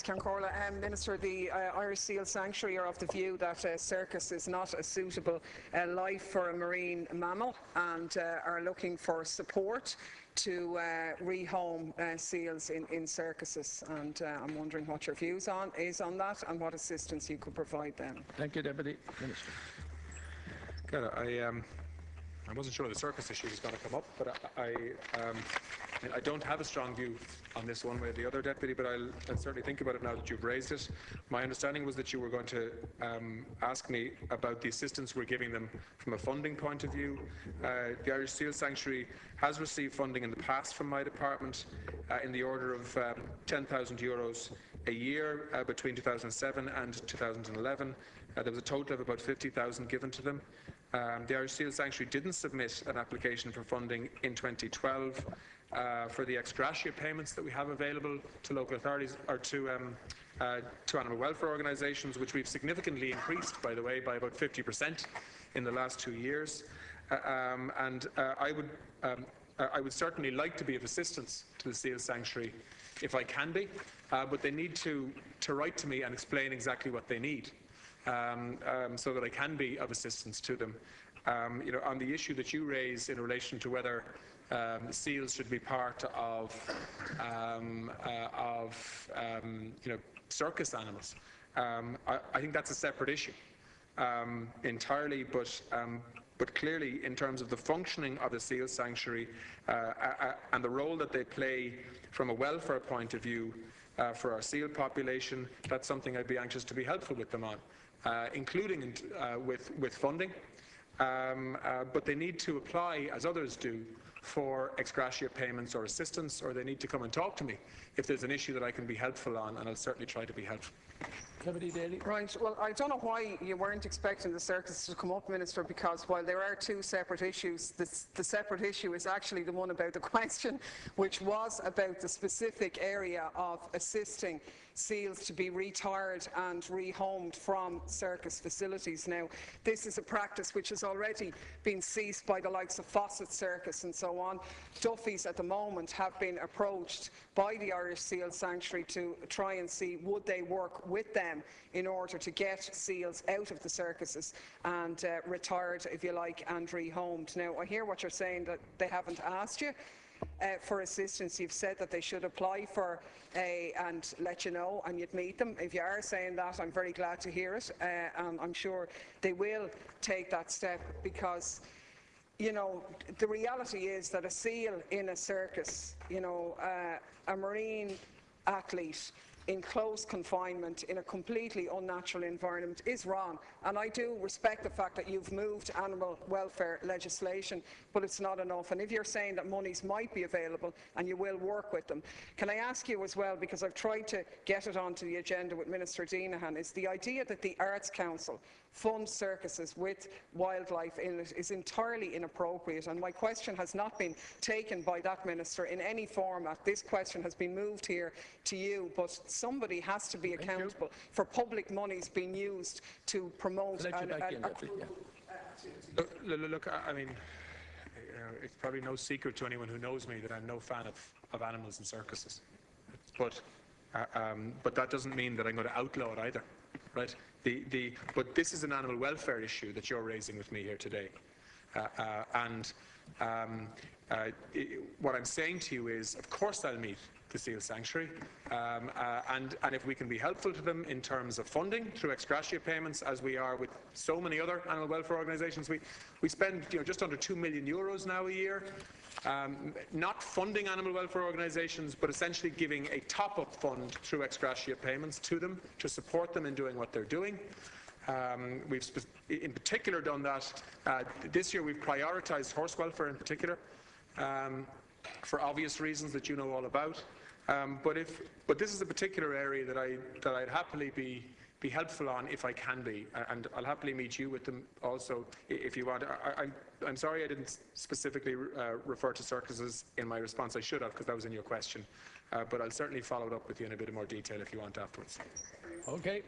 Corla, Minister, the Irish Seal Sanctuary are of the view that a circus is not a suitable life for a marine mammal and are looking for support to rehome seals in circuses. And I'm wondering what your views on that and what assistance you could provide them. Thank you, Deputy Minister. Clare, I wasn't sure the circus issue was going to come up, but I don't have a strong view on this one way or the other, Deputy, but I'll certainly think about it now that you've raised it. My understanding was that you were going to ask me about the assistance we're giving them from a funding point of view. The Irish Seal Sanctuary has received funding in the past from my department in the order of €10,000 a year between 2007 and 2011. There was a total of about 50,000 given to them. The Irish Seal Sanctuary didn't submit an application for funding in 2012 for the ex gratia payments that we have available to local authorities or to animal welfare organisations, which we've significantly increased, by the way, by about 50% in the last 2 years. I would certainly like to be of assistance to the Seal Sanctuary if I can be, but they need to write to me and explain exactly what they need. So that I can be of assistance to them. On the issue that you raise in relation to whether seals should be part of circus animals, I think that's a separate issue entirely. But clearly, in terms of the functioning of the Seal Sanctuary and the role that they play from a welfare point of view for our seal population, that's something I'd be anxious to be helpful with them on. Including with funding, but they need to apply, as others do, for ex gratia payments or assistance, or they need to come and talk to me if there's an issue that I can be helpful on, and I'll certainly try to be helpful. Daly. Right. Well, I don't know why you weren't expecting the circus to come up, Minister, because while there are two separate issues, the separate issue is actually the one about the question, which was about the specific area of assisting seals to be retired and rehomed from circus facilities. Now, this is a practice which has already been ceased by the likes of Fawcett Circus and so on. Duffy's at the moment have been approached by the Irish Seal Sanctuary to try and see would they work with them in order to get seals out of the circuses and retired, if you like, and rehomed. Now, I hear what you're saying, that they haven't asked you for assistance. You've said that they should apply for and let you know, and you'd meet them. If you are saying that, I'm very glad to hear it, and I'm sure they will take that step, because the reality is that a seal in a circus, a marine athlete in close confinement in a completely unnatural environment is wrong. And I do respect the fact that you've moved animal welfare legislation, but it's not enough. And if you're saying that monies might be available and you will work with them, can I ask you as well, because I've tried to get it onto the agenda with Minister Deenahan, is the idea that the Arts Council funds circuses with wildlife in it is entirely inappropriate, and my question has not been taken by that minister in any format. This question has been moved here to you, but somebody has to be accountable for public monies being used to promote Look, I mean, it's probably no secret to anyone who knows me that I'm no fan of animals and circuses, but that doesn't mean that I'm going to outlaw it either, right? But this is an animal welfare issue that you're raising with me here today, what I'm saying to you is, of course I'll meet the Seal Sanctuary, and if we can be helpful to them in terms of funding through ex gratia payments, as we are with so many other animal welfare organisations. We spend just under €2 million now a year, not funding animal welfare organisations, but essentially giving a top-up fund through ex gratia payments to them to support them in doing what they're doing. We've in particular done that. This year we've prioritised horse welfare in particular, for obvious reasons that you know all about. But this is a particular area that I'd happily be helpful on if I can be, and I'll happily meet you with them also if you want. I'm sorry I didn't specifically refer to circuses in my response. I should have, because that was in your question. But I'll certainly follow it up with you in a bit more detail if you want afterwards. Okay.